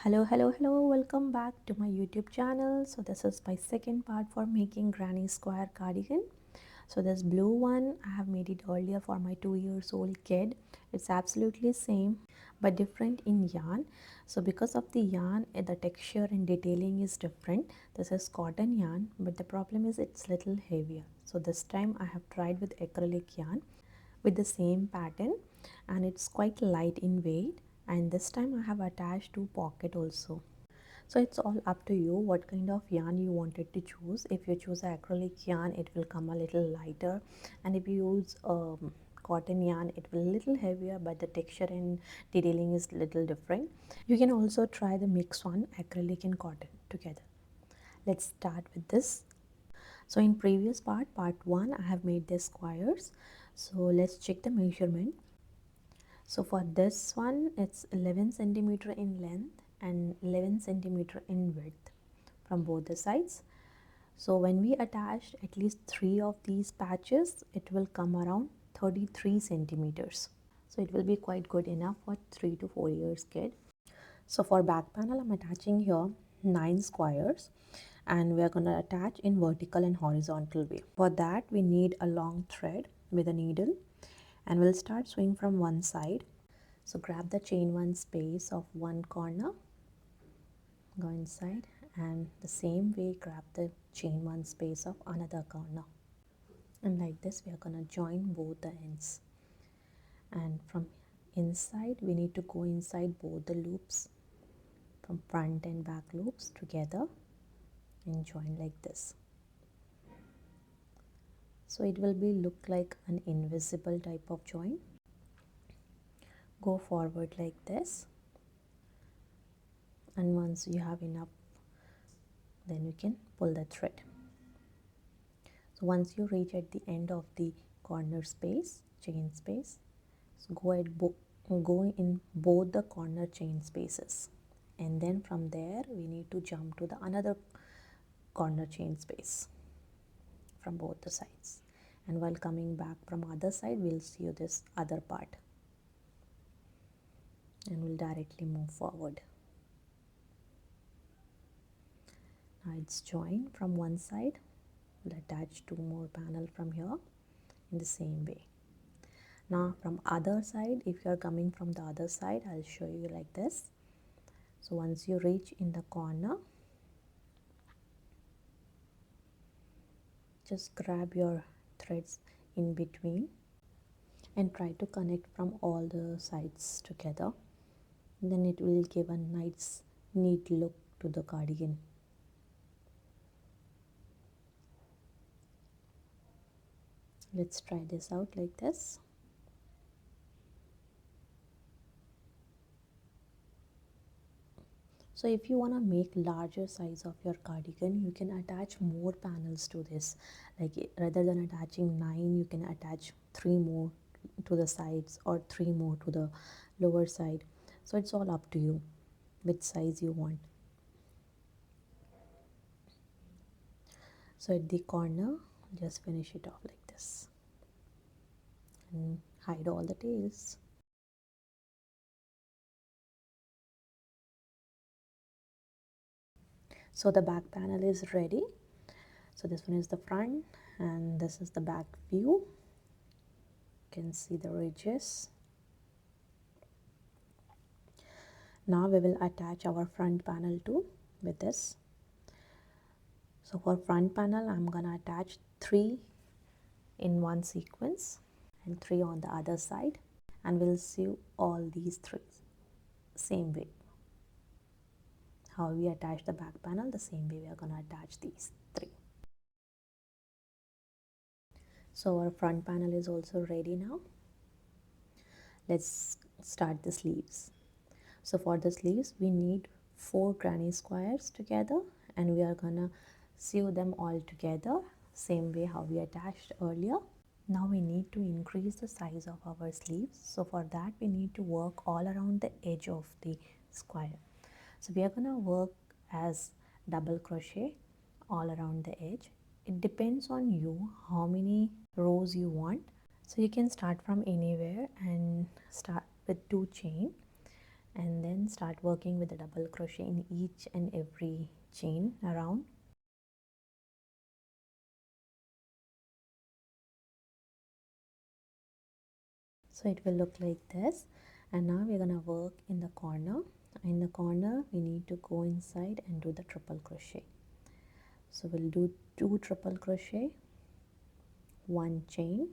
Hello, welcome back to my YouTube channel. So this is my second part for making granny square cardigan. So this blue one I have made it earlier for my 2 years old kid. It's absolutely same but different in yarn. So because of the yarn, the texture and detailing is different. This is cotton yarn, but the problem is it's little heavier. So this time I have tried with acrylic yarn with the same pattern, and it's quite light in weight, and this time I have attached two pocket also. So it's all up to you what kind of yarn you wanted to choose. If you choose acrylic yarn, it will come a little lighter, and if you use cotton yarn, it will little heavier, but the texture and detailing is little different. You can also try the mix one, acrylic and cotton together. Let's start with this. So in previous part 1, I have made the squares. So let's check the measurement. So for this one, it's 11 centimeter in length and 11 centimeter in width from both the sides. So when we attach at least 3 of these patches, it will come around 33 centimeters. So it will be quite good enough for 3 to 4 years kid. So for back panel, I'm attaching here 9 squares, and we are going to attach in vertical and horizontal way. For that, we need a long thread with a needle, and we'll start sewing from one side. So grab the chain one space of one corner, go inside, and the same way grab the chain one space of another corner, and like this we are going to join both the ends. And from inside, we need to go inside both the loops, from front and back loops together, and join like this. So it will be look like an invisible type of join. Go forward like this, and once you have enough, then you can pull the thread. So once you reach at the end of the corner space, chain space, so go in both the corner chain spaces, and then from there we need to jump to the another corner chain space from both the sides. And while coming back from other side, we'll sew this other part, and we'll directly move forward. Now it's joined from one side. We'll attach two more panel from here in the same way. Now from other side, if you are coming from the other side, I'll show you like this. So once you reach in the corner, just grab your threads in between and try to connect from all the sides together. Then it will give a nice neat look to the cardigan. Let's try this out like this. So if you want to make larger size of your cardigan, you can attach more panels to this. Like rather than attaching 9, you can attach 3 more to the sides or 3 more to the lower side. So it's all up to you which size you want. So at the corner, just finish it off like this and hide all the tails. So the back panel is ready. So this one is the front, and this is the back view. You can see the ridges. Now we will attach our front panel too with this. So for front panel, I'm gonna attach 3 in one sequence and 3 on the other side, and we'll sew all these 3 same way. How we attach the back panel, the same way we are gonna attach these 3. So our front panel is also ready now. Let's start the sleeves. So for the sleeves, we need 4 granny squares together, and we are gonna sew them all together same way how we attached earlier. Now we need to increase the size of our sleeves. So for that, we need to work all around the edge of the square. So we are gonna work as double crochet all around the edge. It depends on you how many rows you want. So you can start from anywhere and start with 2 chain, and then start working with the double crochet in each and every chain around. So it will look like this, and now we're gonna work in the corner. In the corner we need to go inside and do the triple crochet. So we'll do 2 triple crochet, 1 chain,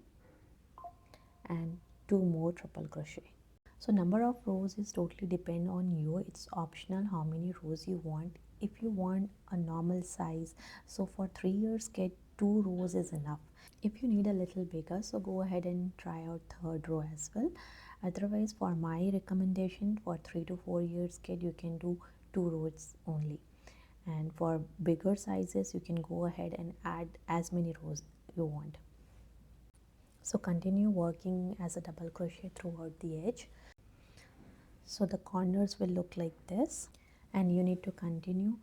and 2 more triple crochet. So number of rows is totally depend on you. It's optional how many rows you want. If you want a normal size, so for 3 years kid, 2 rows is enough. If you need a little bigger, so go ahead and try out 3rd row as well. Otherwise, for my recommendation, for 3 to 4 years kid, you can do 2 rows only. And for bigger sizes, you can go ahead and add as many rows you want. So continue working as a double crochet throughout the edge. So the corners will look like this, and you need to continue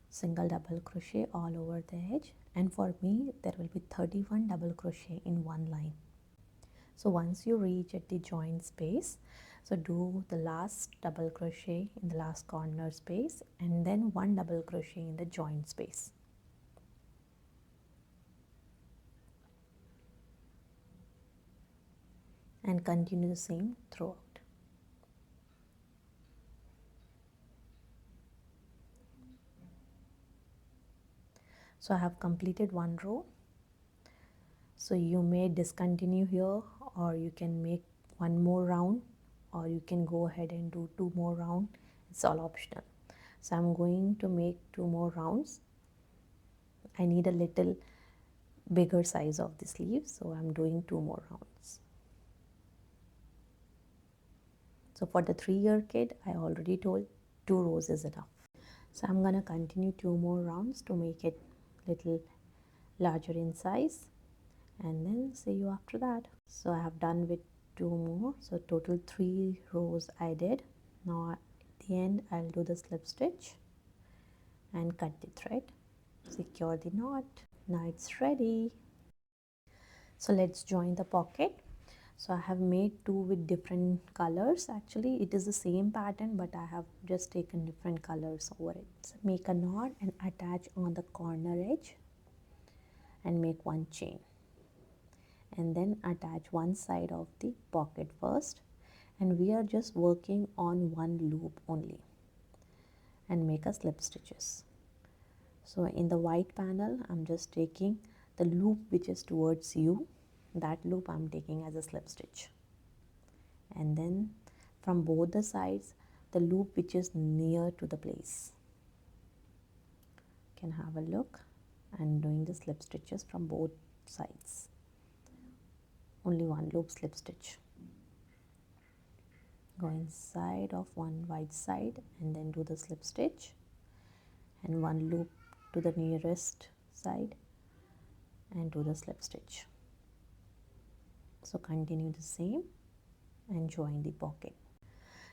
single double crochet all over the edge, and for me there will be 31 double crochet in one line. So once you reach at the join space, so do the last double crochet in the last corner space and then 1 double crochet in the join space. And continue the same throughout. So I have completed 1 row. So you may discontinue here, or you can make 1 more round, or you can go ahead and do 2 more rounds. It's all optional. So I'm going to make 2 more rounds. I need a little bigger size of the sleeve, so I'm doing 2 more rounds. So for the 3-year kid, I already told 2 rows is enough. So I'm gonna continue 2 more rounds to make it little larger in size, and then see you after that. So I have done with 2 more, so total 3 rows I did. Now at the end I'll do the slip stitch and cut the thread, secure the knot. Now it's ready. So let's join the pocket. So I have made 2 with different colors. Actually it is the same pattern, but I have just taken different colors over it. So make a knot and attach on the corner edge and make 1 chain, and then attach one side of the pocket first, and we are just working on 1 loop only, and make a slip stitches. So in the white panel I'm just taking the loop which is towards you, that loop I'm taking as a slip stitch, and then from both the sides the loop which is near to the place. You can have a look and doing the slip stitches from both sides. Only 1 loop slip stitch. Go inside of one white side and then do the slip stitch, and 1 loop to the nearest side and do the slip stitch. So continue the same and join the pocket.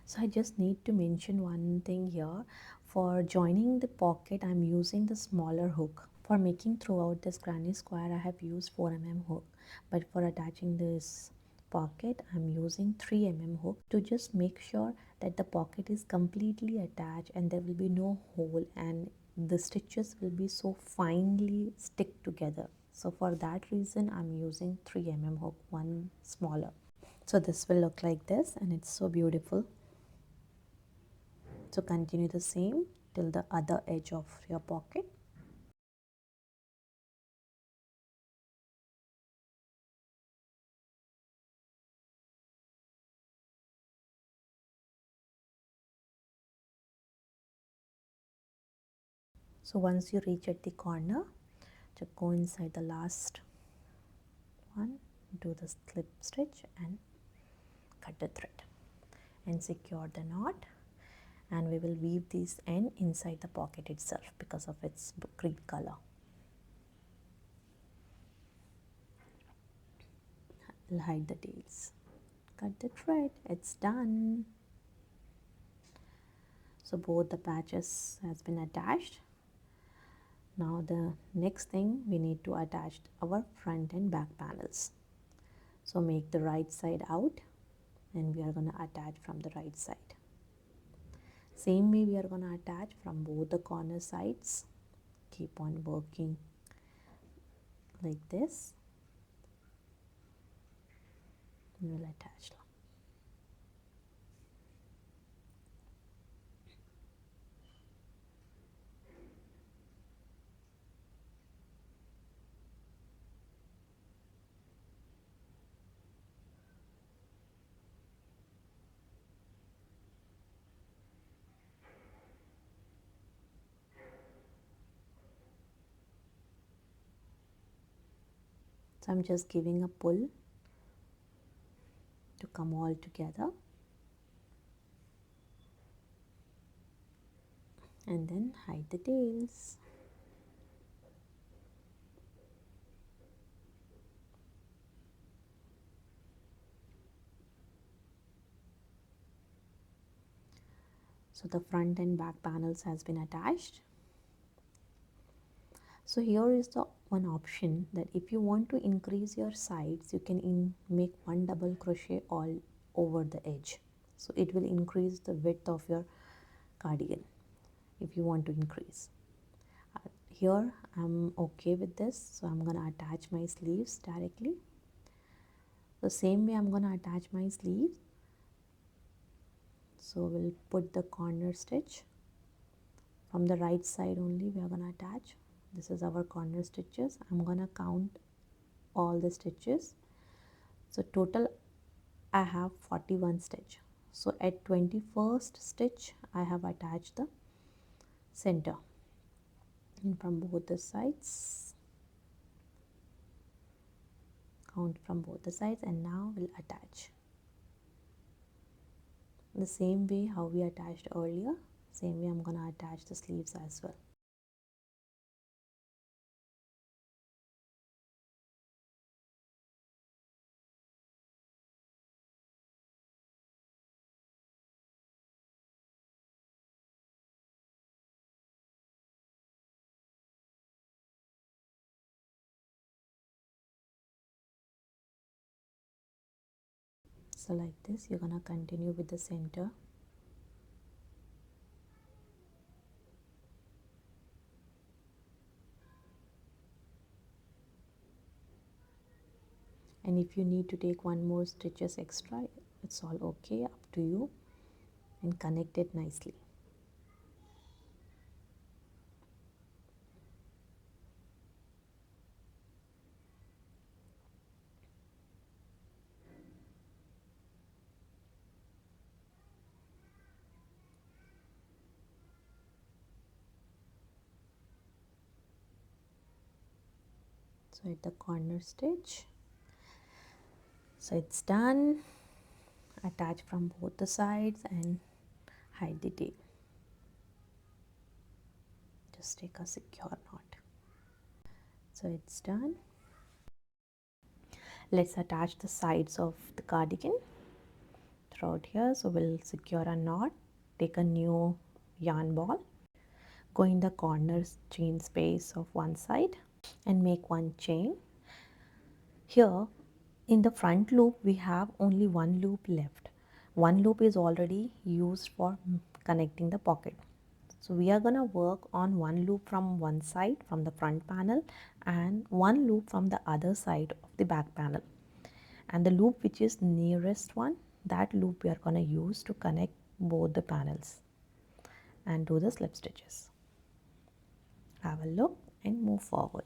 So I just need to mention one thing here. For joining the pocket I'm using the smaller hook. For making throughout this granny square I have used 4mm hook, but for attaching this pocket I'm using 3mm hook to just make sure that the pocket is completely attached and there will be no hole and the stitches will be so finely stick together. So for that reason I'm using 3mm hook, one smaller. So this will look like this, and it's so beautiful. So continue the same till the other edge of your pocket. So once you reach at the corner, just go inside the last one, do the slip stitch and cut the thread and secure the knot, and we will weave this end inside the pocket itself because of its green color. I'll hide the tails. Cut the thread, it's done. So both the patches has been attached. Now the next thing, we need to attach our front and back panels. So make the right side out and we are going to attach from the right side. Same way we are going to attach from both the corner sides. Keep on working like this. We will attach. So I'm just giving a pull to come all together, and then hide the tails. So the front and back panels has been attached. So here is the one option that if you want to increase your sides, you can make one double crochet all over the edge. So it will increase the width of your cardigan if you want to increase. Here I'm okay with this, so I'm gonna attach my sleeves directly. The same way I'm gonna attach my sleeves. So we'll put the corner stitch from the right side only. We are gonna attach. This is our corner stitches. I'm gonna count all the stitches. So total I have 41 stitch. So at 21st stitch I have attached the center, and from both the sides, count from both the sides, and now we'll attach the same way how we attached earlier. Same way I'm gonna attach the sleeves as well. So like this you're gonna continue with the center. And if you need to take one more stitches extra, it's all okay, up to you, and connect it nicely. So at the corner stitch, so it's done. Attach from both the sides and hide the tail. Just take a secure knot. So it's done. Let's attach the sides of the cardigan throughout here. So we'll secure a knot. Take a new yarn ball, go in the corner chain space of one side and make one chain. Here in the front loop we have only one loop left. One loop is already used for connecting the pocket. So we are going to work on one loop from one side from the front panel and one loop from the other side of the back panel. And the loop which is nearest one, that loop we are going to use to connect both the panels and do the slip stitches. Have a look and move forward.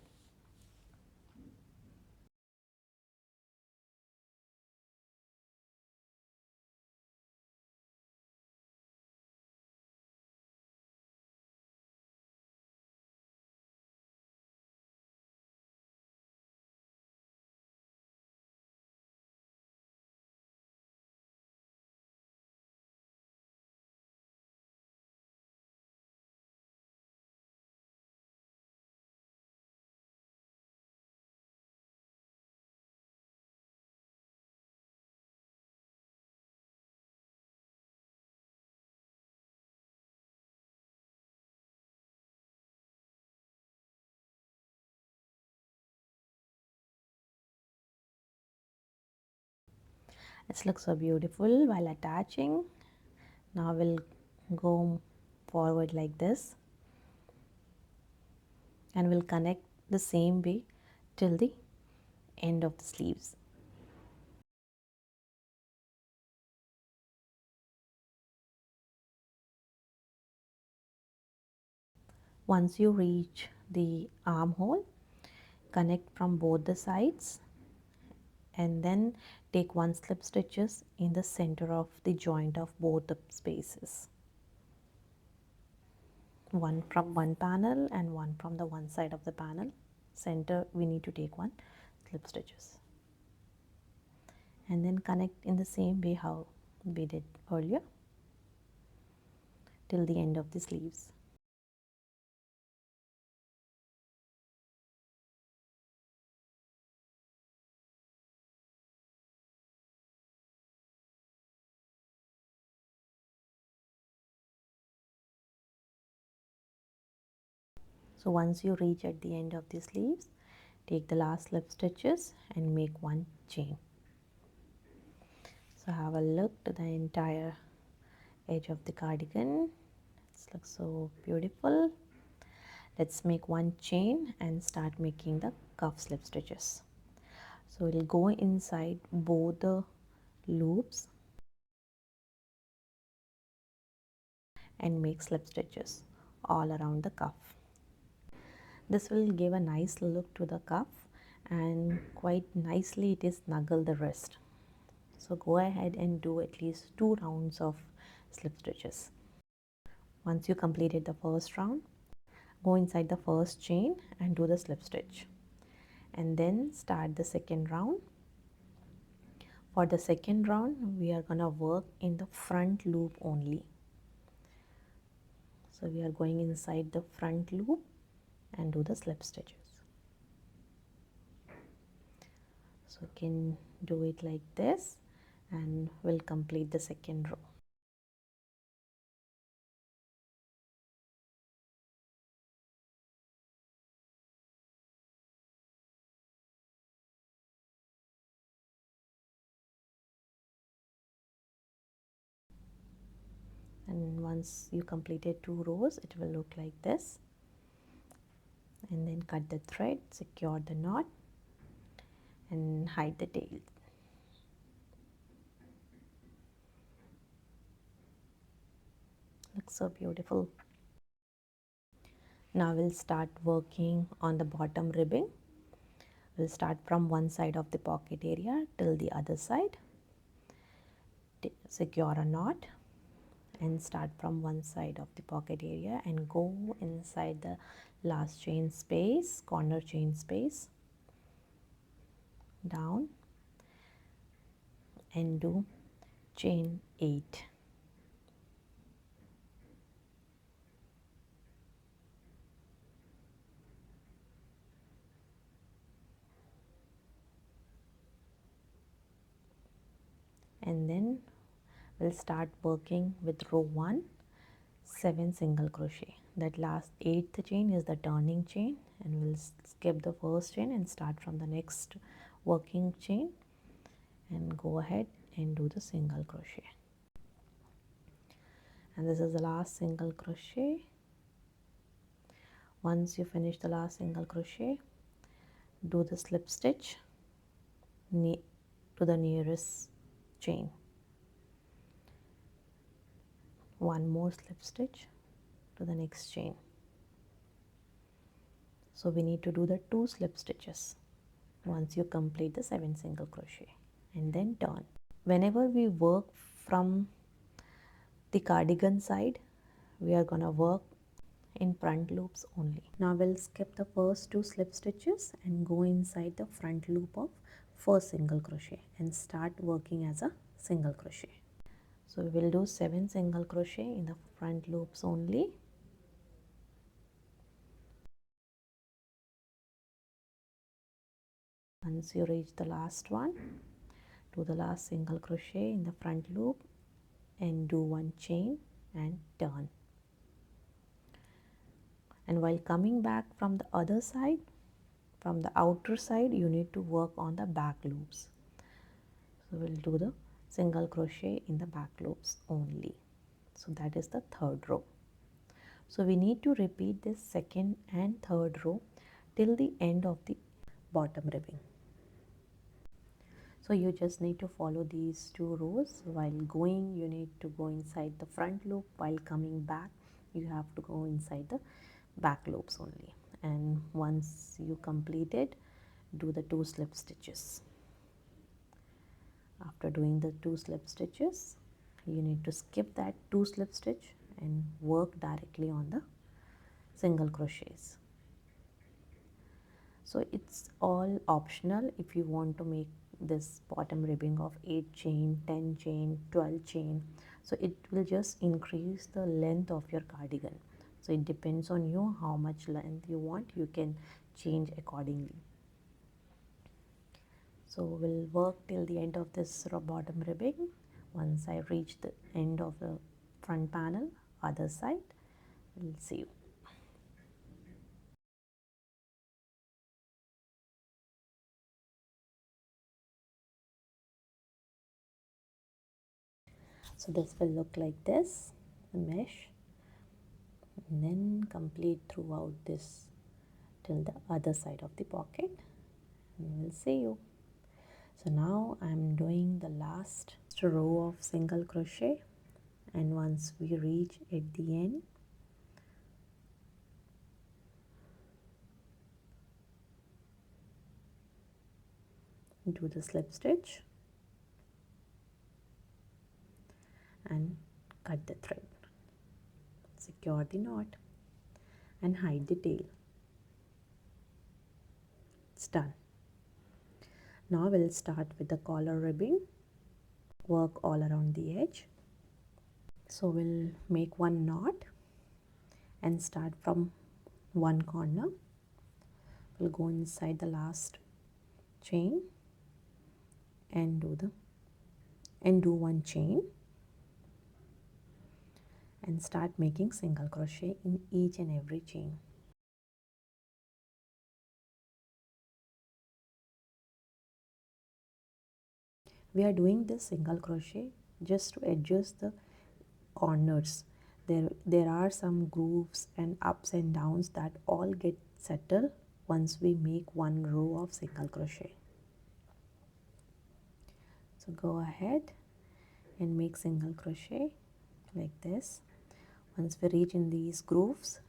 It looks so beautiful while attaching. Now we'll go forward like this, and we'll connect the same way till the end of the sleeves. Once you reach the armhole, connect from both the sides and then take one slip stitches in the center of the joint of both the spaces. One from one panel and one from the one side of the panel. Center we need to take one slip stitches. And then connect in the same way how we did earlier till the end of the sleeves. So once you reach at the end of the sleeves, take the last slip stitches and make one chain. So have a look to the entire edge of the cardigan. It looks so beautiful. Let's make one chain and start making the cuff slip stitches. So we'll go inside both the loops and make slip stitches all around the cuff. This will give a nice look to the cuff and quite nicely it is snuggle the wrist. So go ahead and do at least 2 rounds of slip stitches. Once you completed the first round, go inside the first chain and do the slip stitch, and then start the second round. For the second round, we are gonna work in the front loop only. So we are going inside the front loop and do the slip stitches. So you can do it like this and we'll complete the second row. And once you completed 2 rows, it will look like this. And then cut the thread, secure the knot and hide the tail. Looks so beautiful. Now we'll start working on the bottom ribbing. We'll start from one side of the pocket area till the other side. Secure a knot and start from one side of the pocket area and go inside the last chain space, corner chain space, down and do chain 8. And then we'll start working with row 1, 7 single crochet. That last 8th chain is the turning chain, and we'll skip the first chain and start from the next working chain and go ahead and do the single crochet. And this is the last single crochet. Once you finish the last single crochet, do the slip stitch to the nearest chain. One more slip stitch to the next chain. So we need to do the 2 slip stitches once you complete the 7 single crochet, and then turn. Whenever we work from the cardigan side, we are gonna work in front loops only. Now we'll skip the first 2 slip stitches and go inside the front loop of first single crochet and start working as a single crochet. So we will do 7 single crochet in the front loops only. Once you reach the last one, do the last single crochet in the front loop and do 1 chain and turn. And while coming back from the other side, from the outer side, you need to work on the back loops. So we'll do the single crochet in the back loops only. So that is the third row. So we need to repeat this second and third row till the end of the bottom ribbing. So you just need to follow these two rows. While going, you need to go inside the front loop. While coming back, you have to go inside the back loops only. And once you complete it, do the 2 slip stitches. After doing the 2 slip stitches, you need to skip that 2 slip stitch and work directly on the single crochets. So it's all optional. If you want to make this bottom ribbing of 8 chain, 10 chain, 12 chain, so it will just increase the length of your cardigan. So it depends on you how much length you want. You can change accordingly. So we'll work till the end of this bottom ribbing. Once I reach the end of the front panel, other side, we'll see you. So this will look like this, the mesh, and then complete throughout this till the other side of the pocket, and we'll see you. So now I'm doing the last row of single crochet, and once we reach at the end, do the slip stitch and cut the thread, secure the knot and hide the tail. It's done. Now we'll start with the collar ribbing, work all around the edge. So we'll make one knot and start from one corner. We'll go inside the last chain and do one chain and start making single crochet in each and every chain. We are doing this single crochet just to adjust the corners. There are some grooves and ups and downs that all get settled once we make one row of single crochet. So go ahead and make single crochet like this. Once we reach in these grooves,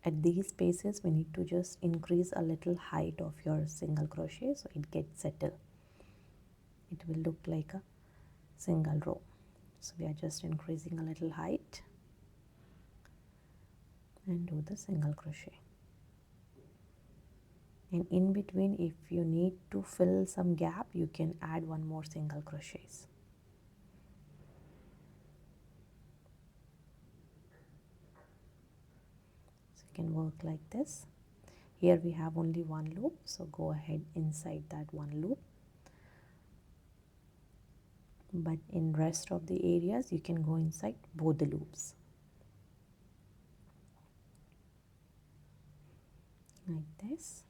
at these spaces we need to just increase a little height of your single crochet so it gets settled. It will look like a single row. So we are just increasing a little height and do the single crochet. And in between, if you need to fill some gap, you can add one more single crochets. So you can work like this. Here we have only one loop, so go ahead inside that one loop. But in rest of the areas, you can go inside both the loops. Like this.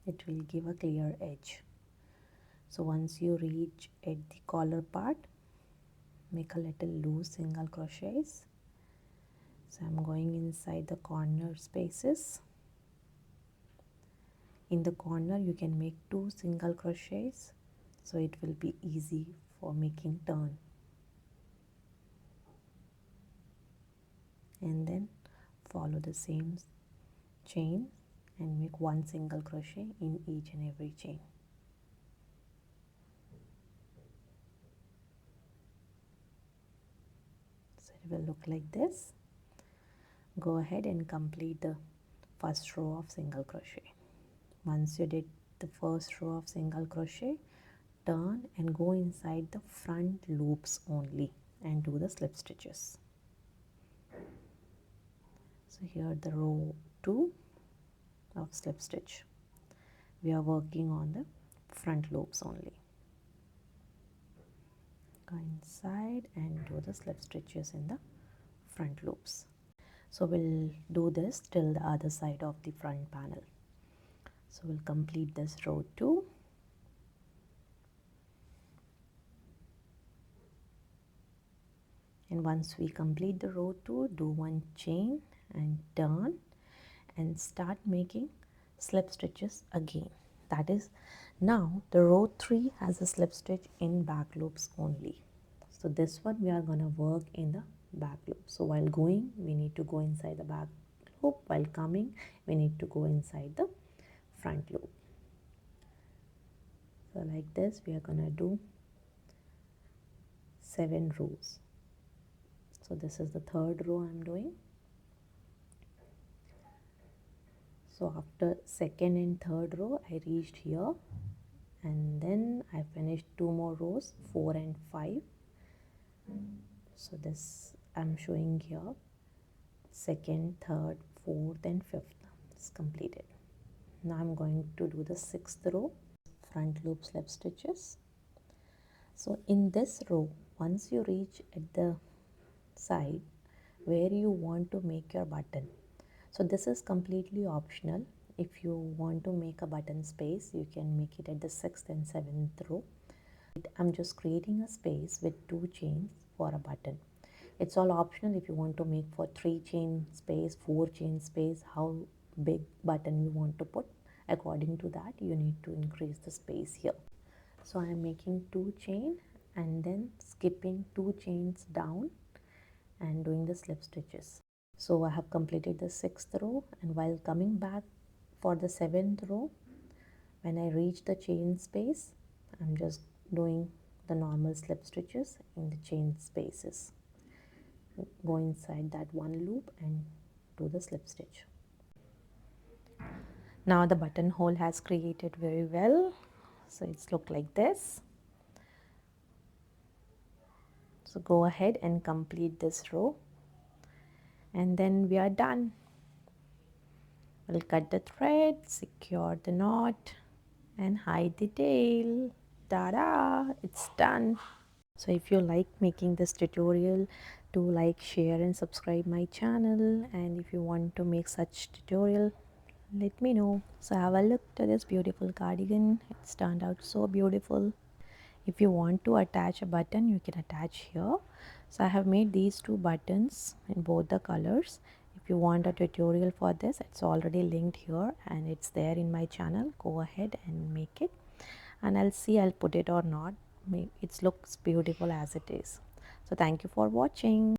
It will give a clear edge. So once you reach at the collar part, make a little loose single crochets. So I'm going inside the corner spaces. In the corner you can make 2 single crochets, so it will be easy for making turn. And then follow the same chain and make 1 single crochet in each and every chain. So it will look like this. Go ahead and complete the first row of single crochet. Once you did the first row of single crochet, turn and go inside the front loops only and do the slip stitches. So here the row 2 of slip stitch. We are working on the front loops only. Go inside and do the slip stitches in the front loops. So we'll do this till the other side of the front panel. So we'll complete this row 2. And once we complete the row 2, do one chain and turn and start making slip stitches again. That is, now the row 3 has a slip stitch in back loops only. So this one we are going to work in the back loop. So while going, we need to go inside the back loop. While coming, we need to go inside the front loop. So like this, we are going to do 7 rows. So this is the third row I'm doing. So after second and third row, I reached here, and then I finished 2 more rows, 4 and 5. So this I'm showing here, second, third, fourth and fifth is completed. Now I'm going to do the 6th row, front loop slip stitches. So in this row, once you reach at the side where you want to make your button, so this is completely optional. If you want to make a button space, you can make it at the 6th and 7th row. I'm just creating a space with 2 chains for a button. It's all optional if you want to make for 3 chain space, 4 chain space, how big button you want to put. According to that, you need to increase the space here. So I am making 2 chain and then skipping 2 chains down and doing the slip stitches. So I have completed the 6th row, and while coming back for the 7th row, when I reach the chain space, I'm just doing the normal slip stitches in the chain spaces. Go inside that one loop and do the slip stitch. Now the buttonhole has created very well, so it's look like this. So go ahead and complete this row, and then we are done. We'll cut the thread, secure the knot and hide the tail. Ta-da! It's done. So if you like making this tutorial, do like, share and subscribe my channel, and if you want to make such tutorial, let me know. So have a look to this beautiful cardigan. It's turned out so beautiful. If you want to attach a button, you can attach here. So I have made these 2 buttons in both the colors. If you want a tutorial for this, it's already linked here and it's there in my channel. Go ahead and make it, and I'll put it or not. It looks beautiful as it is. So thank you for watching.